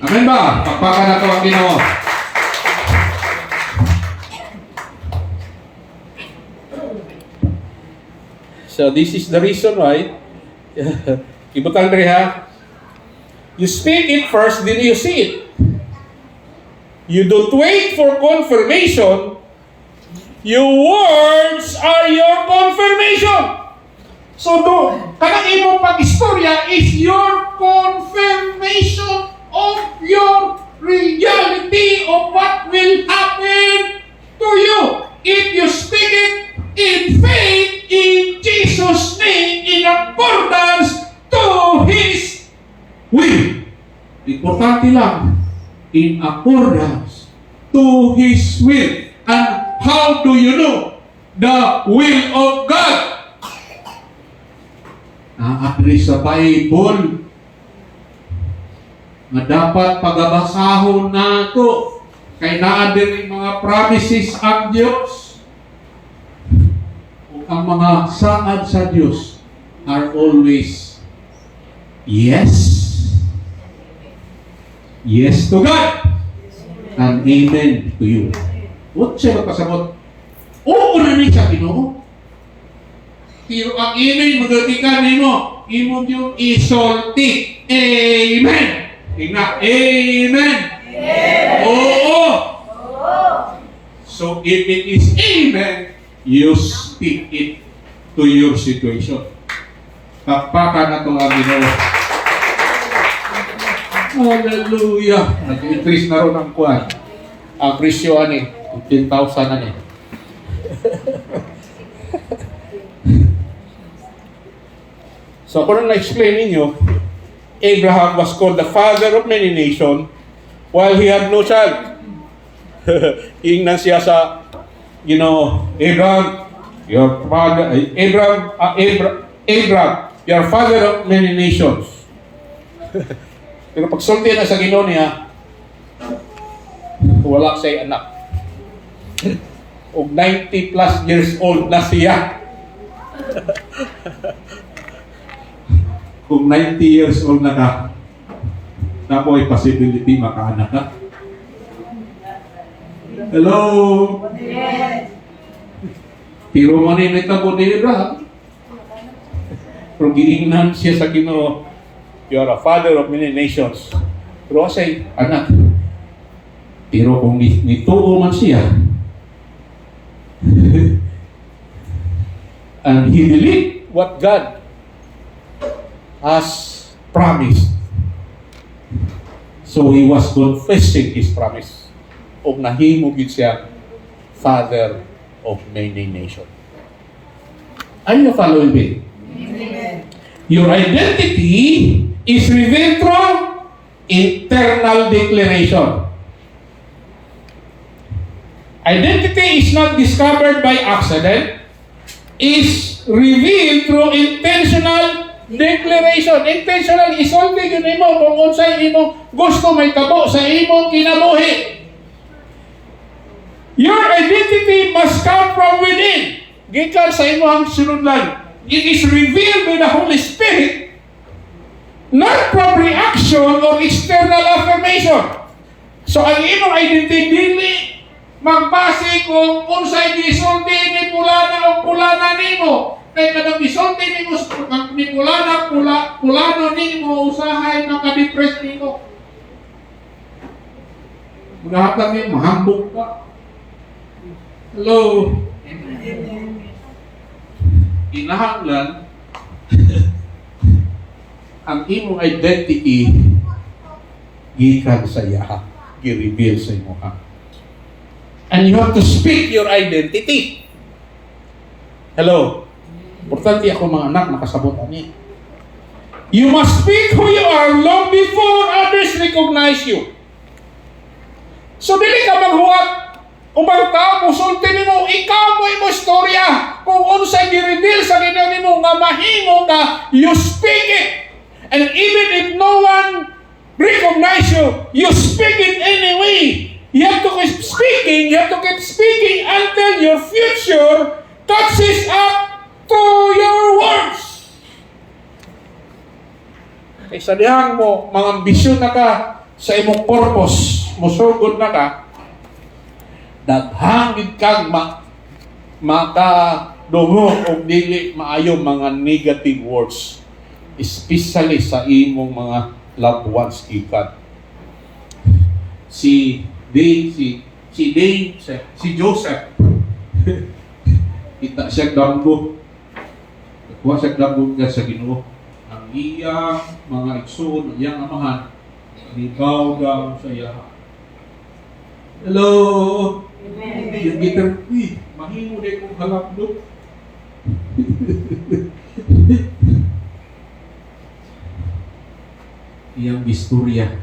Amen ba? Pagpakan na to ang Ginoo. So this is the reason why, ibutang diri ha, you speak it first, then you see it. You don't wait for confirmation. Your words are your confirmation. So kanang imong pag-istorya is your confirmation of your reality of what will happen to you if you speak it in faith in Jesus' name in accordance to His will. Importante lang, in accordance to His will. And how do you know the will of God? At sa Bible na dapat pagabasahon nato kay naa diri mga promises ang Dios. Ang mga saad sa Diyos are always Yes. Yes to God. And amen to you. What siya magpasagot? Oo na ni siya, Ginoo. Pero ang amen, magatikan nimo. Imo yung isulti. Amen. Tingnan. Amen. Oo. So if it is amen, you speak it to your situation. Kapaka na itong ang Ginoo. Hallelujah. Nag-increase na rin ang kuwan. Ang presyo ani, 10,000 na niya. So kung na-explain ninyo, Abraham was called the father of many nations while he had no child. Ingnan siya sa, Abraham, your father, Abraham, your father of many nations. Pero pag sulti na sa Ginoo niya, wala siya anak. Og 90 plus years old na siya. Kung 90 years old na ka, na po ay possibility makaanak ka. Hello? Pero maninita po ni Abraham. Pero giingnan siya sa Ginoo, you are a father of many nations. Pero say, anak. Pero kung nituo man siya, and he believed what God has promised. So he was confessing his promise. Og nahimo gid siya father of many nations. Are you following me? Amen. Your identity is revealed through internal declaration. Identity is not discovered by accident. Is revealed through intentional declaration. Intentional is only yun mo kung unsay imo gusto may tabo sa imong kinabuhi. Your identity must come from within. Gikan sa imong sunodlan. It is revealed by the Holy Spirit, not from reaction or external affirmation. So ang imong identity dili magbase kung unsay gisulti ni pulana o pulana nimo. Kay kadang gisulti nimo ni pulano nimo usahay makadepress nimo. Maghatag ni mahambog ka. Hello. Kinahanglan ang imong identity gikan sa iya, gi-reveal sa imo ha. And you have to speak your identity. Hello. Importante ako mga anak makasabot ani. You must speak who you are long before others recognize you. So dili ka maghuwat ubang tao musulti nimo ikaw mo imo istorya kung unsay gi-reveal sa Ginoo nimo nga mahimo ka, you speak it. And even if no one recognize you, you speak it anyway. You have to keep speaking. You have to keep speaking until your future catches up to your words. Kaysa dihang mo, mga ambisyon na ka sa imong purpose, musugod na ka, daghangid kang makadungo o dili maayo mga negative words, especially sa imong mga loved ones ikan. Si Joseph. Kita siya damgo. Kuha siya damgo ka sa Ginoo. Ang iyang mga igsoon, ang iyang amahan, libaw daw sa iya. Hello. Amen. Yung gitar, mahimo din kong halapdok. Iyang istorya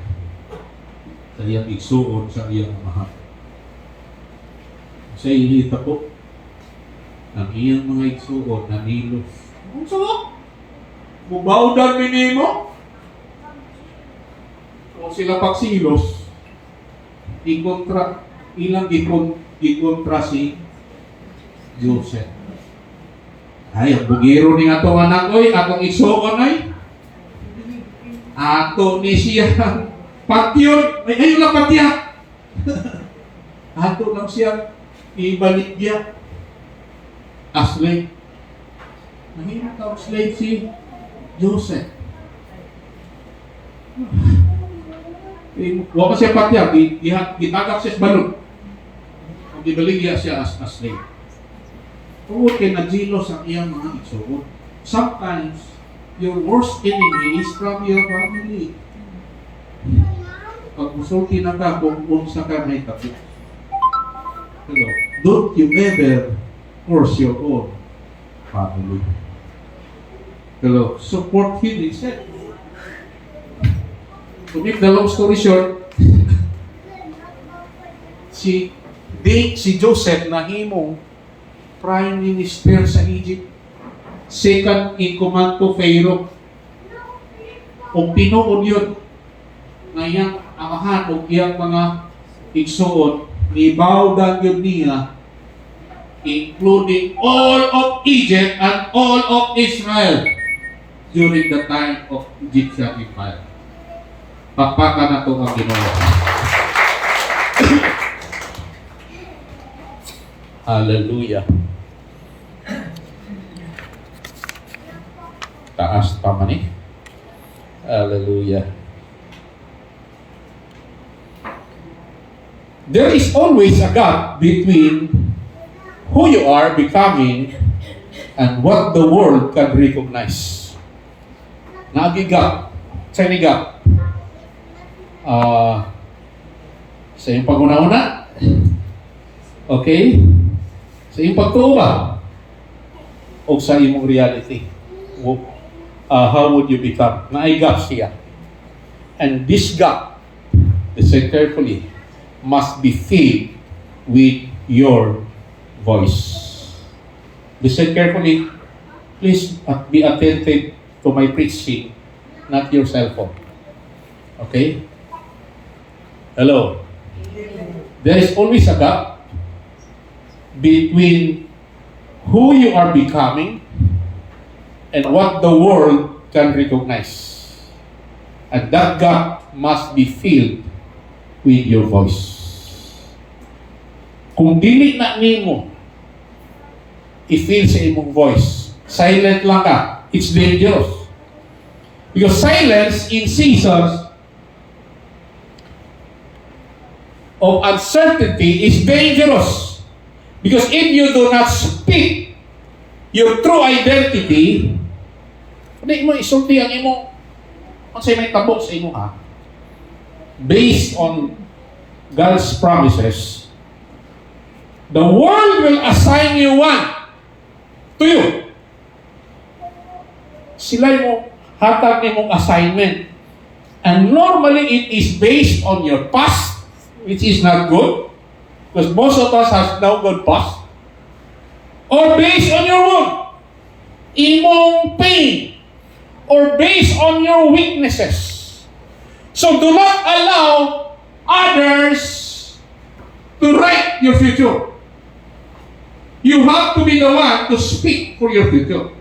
sa iyang igsuon sa iyang mahal. Sa ihita po, ang iyang mga igsuon na nilos. Ang sarap! Mubawdan minimo. Kung sila pagsilos, ilang ikontra si Joseph. Ay, ang bugiro ni atong anak, oy, atong igsuon ay. Ato ni siya patyon. May ayun lang patya. Ato lang siya ibalik niya. Slave. Mahirap ang slave si Joseph. Wala siya patya. Gitagak siya sa balon. Gibaligya siya as slave. Tungkol kay nagilos ang iyang mga igsoon. Sometimes, your worst enemy is from your family. Pag musulti na ka, kung sa ka may kapit. Hello. Don't you ever curse your own family. Hello. Support him instead. To make the long story short, si Joseph na himong Prime Minister sa Egypt, second in command to Pharaoh. Kung tinuod yun, na iyang amahan o iyang mga igsuon, nibawdan yun niya, including all of Egypt and all of Israel during the time of Egyptian Empire. Pakpakan na ito ang ginawa. Hallelujah. Taas pa man eh. Hallelujah. There is always a gap between who you are becoming and what the world can recognize. Nagigap. Sa gap. Sa iyong pag-una-una. Okay? Sa iyong pagtuuba. O sa iyong reality. How would you become? Naigap siya. And this gap, listen carefully, must be filled with your voice. Listen carefully. Please be attentive to my preaching, not your cell phone. Okay? Hello? There is always a gap between who you are becoming and what the world can recognize. And that gap must be filled with your voice. Kung dili na nimo i-feel sa imong voice, silent lang ka, it's dangerous. Because silence in seasons of uncertainty is dangerous. Because if you do not speak your true identity, hindi mo isulti ang imo, kasi may tabok sa imo ha, based on God's promises, the world will assign you one to you. Sila mo hatag nimong assignment. And normally it is based on your past, which is not good, because most of us have no good past, or based on your wound, imong pain, or based on your weaknesses. So do not allow others to write your future. You have to be the one to speak for your future,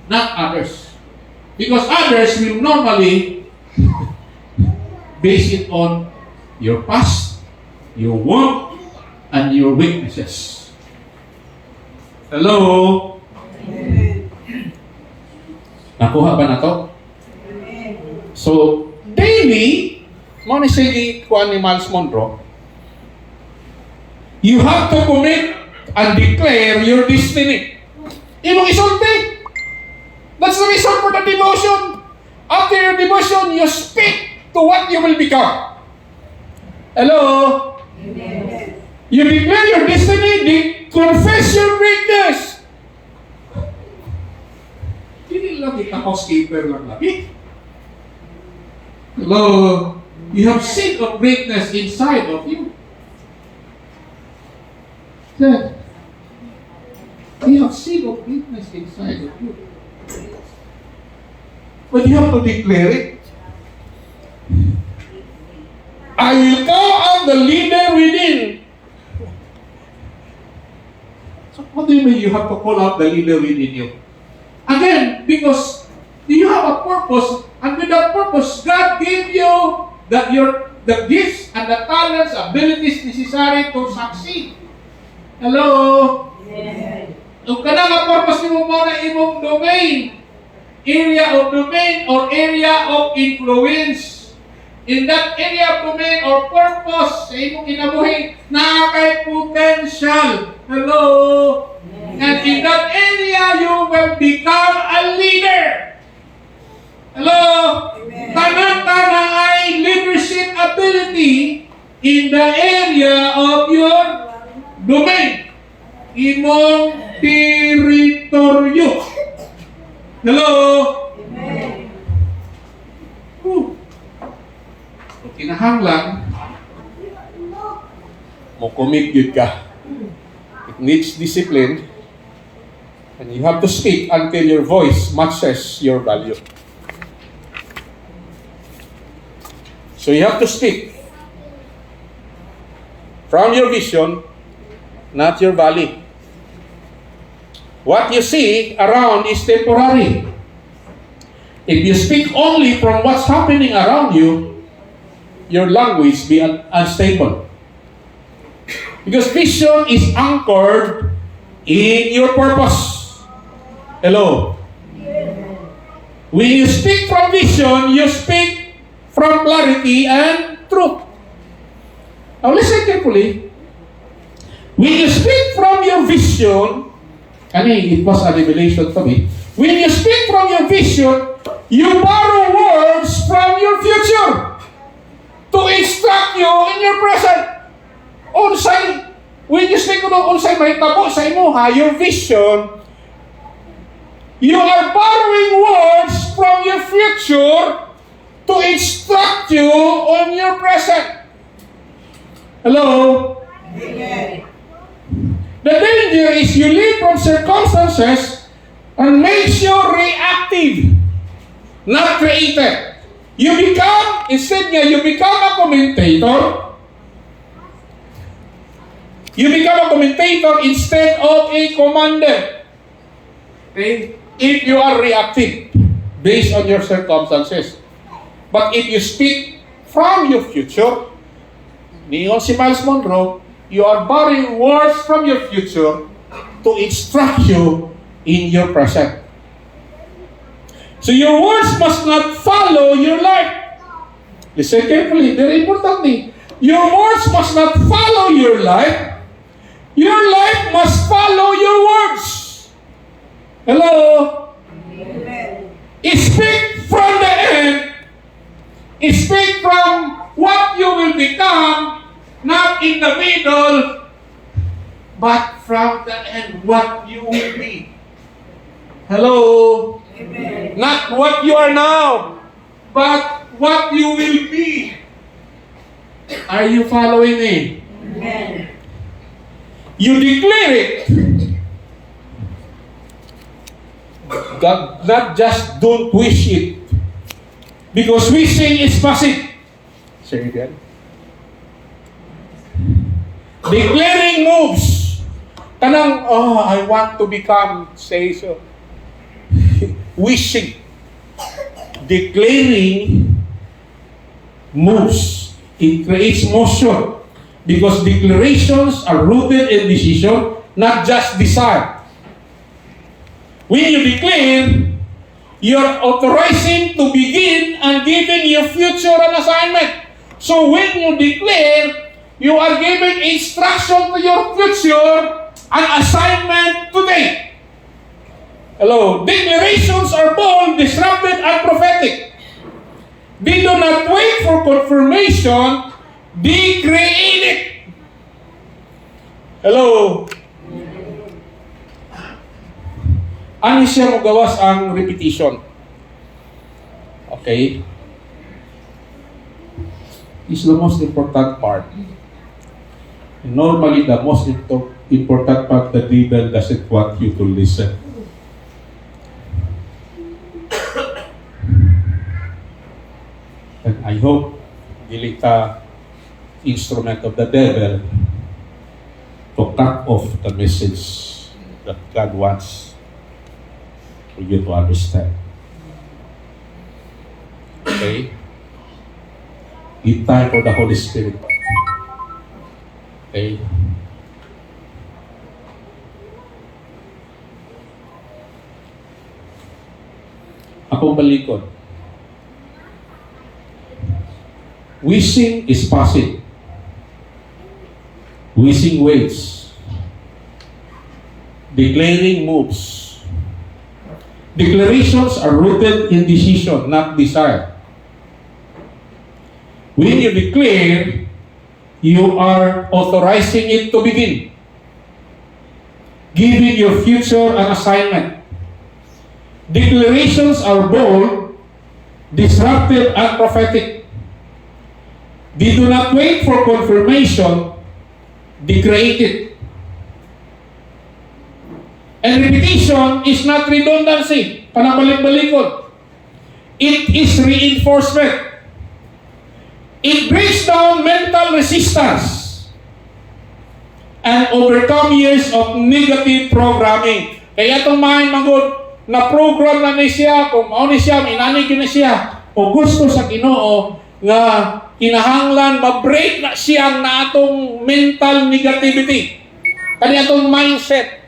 not others. Because others will normally base it on your past, your wound, and your weaknesses. Hello? Amen. Nakuha ba na to? Amen. So, daily, mo ni sige kuan ni Miles Monroe, you have to commit and declare your destiny. Imong isulti. That's the reason for the devotion. After your devotion, you speak to what you will become. Hello? Amen. You declare your destiny, confess your greatness. Hindi lang kita housekeeper lang lagi. Hello? You have seed of greatness inside of you. Then, you have seed of greatness inside of you. But you have to declare it. I will call out the leader within. So what do you mean you have to call out the leader within you? Again, because you have a purpose And with that purpose, God gave you the gifts and the talents, abilities necessary to succeed. Hello? Amen. Kung kana nga purpose mo na imong domain, area of domain or area of influence. In that area of domain or purpose sa imong kinabuhi, na kay potential. Hello? And in that area, you will become a leader. Hello? Amen. Tanan-tana ay leadership ability in the area of your domain. Imong teritoryo. Hello? Amen. Kinahanglan mo commit yun ka. It needs discipline, and you have to speak until your voice matches your value. So you have to speak from your vision, not your value. What you see around is temporary. If you speak only from what's happening around you, your language be unstable. Because vision is anchored in your purpose. Hello? When you speak from vision, you speak from clarity and truth. Now listen carefully. When you speak from your vision, it was a revelation to me. When you speak from your vision, you borrow words from your future to instruct you in your present. When you speak of unsay mahitabo sa imuha, your vision, you are borrowing words from your future to instruct you on your present. Hello? Amen. The danger is you live from circumstances and makes you reactive, not creative. You become a commentator. You become a commentator instead of a commander. Okay? If you are reactive based on your circumstances. But if you speak from your future, niyon si Miles Monroe, you are borrowing words from your future to instruct you in your present. So your words must not follow your life. Listen carefully, very importantly. Your words must not follow your life. Your life must follow your words. Hello? Amen. Speak from the end. Speak from what you will become, not in the middle, but from the end, what you will be. Hello? Amen. Not what you are now, but what you will be. Are you following me? Amen. You declare it. God, not just don't wish it. Because wishing is passive. Say it again. Declaring moves. Kanang, I want to become, say so. Wishing. Declaring moves. It creates motion. Because declarations are rooted in decision, not just desire. When you declare, you're authorizing to begin and giving your future an assignment. So when you declare, you are giving instruction to your future, an assignment today. Hello. Declarations are bold, disruptive, and prophetic. They do not wait for confirmation. They create it. Hello. Ano siya mo gawas ang repetition? Okay. It's the most important part. And normally, the most important part, the devil doesn't want you to listen. And I hope dili ka instrument of the devil to cut off the message that God wants for you to understand. Okay? Give time for the Holy Spirit. Okay? Akong balikod. Wishing is passive. Wishing waits. Declaring moves. Declarations are rooted in decision, not desire. When you declare, you are authorizing it to begin. Giving your future an assignment. Declarations are bold, disruptive, and prophetic. They do not wait for confirmation, they create it. And repetition is not redundancy, panabalik-balikod. It is reinforcement. It breaks down mental resistance and overcome years of negative programming. Kaya itong mind magod, na program na ni siya, kung mao ni siya, inanig na siya, o gusto sa Ginoo nga kinahanglan, ma-break na siya na atong mental negativity. Kani atong mindset.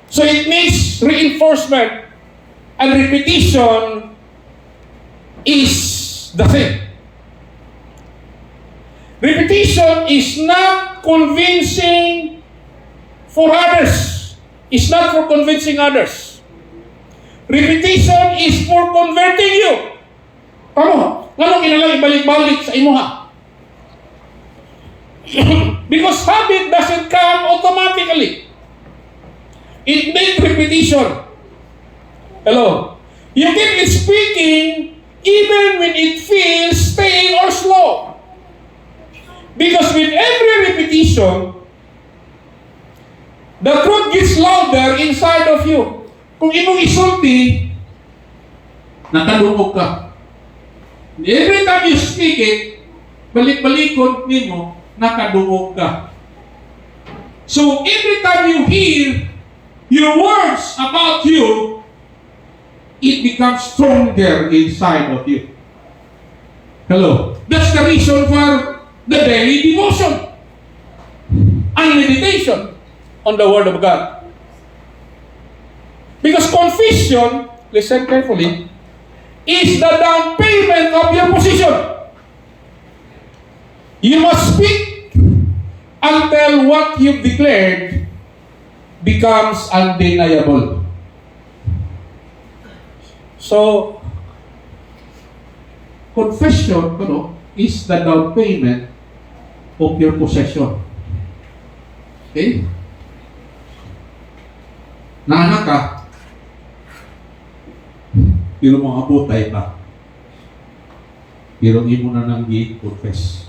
So it needs reinforcement and repetition is the same. Repetition is not convincing for others. It's not for convincing others. Repetition is for converting you. Tama? Ngano kinalang ibalik-balik sa imuha? Because habit doesn't come automatically. It needs repetition. Hello? You keep speaking even when it feels stale or slow. Because with every repetition, the truth gets louder inside of you. Kung imong isulti, nakadungog ka. Every time you speak it, balik-balikod nimo, nakadungog ka. So every time you hear your words about you, it becomes stronger inside of you. Hello? That's the reason for the daily devotion and meditation on the Word of God. Because confession, listen carefully, is the down payment of your position. You must speak until what you've declared becomes undeniable. So, confession is the down payment of your possession. Okay? Naanak ka, pero mga butay pa. Pero imo na nang i-confess.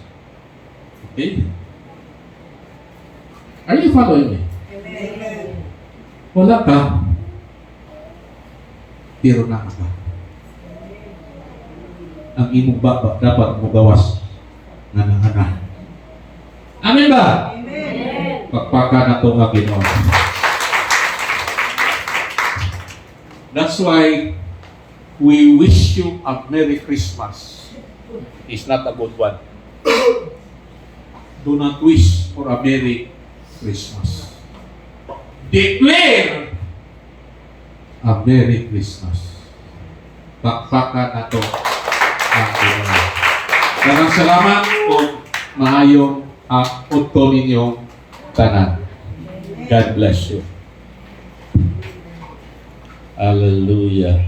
Okay? Are you following me? Amen. Wala ka, pero naka ka. Ang imong baba dapat mo gawas na nanganan. Amen ba? Amen. Pagpaka na ito nga Ginoo. That's why we wish you a Merry Christmas. It's not a good one. Do not wish for a Merry Christmas. Declare a Merry Christmas. Pakpakan na ito ang Ginoo. Maraming salamat o maayong utto ninyong tanan. God bless you. Hallelujah.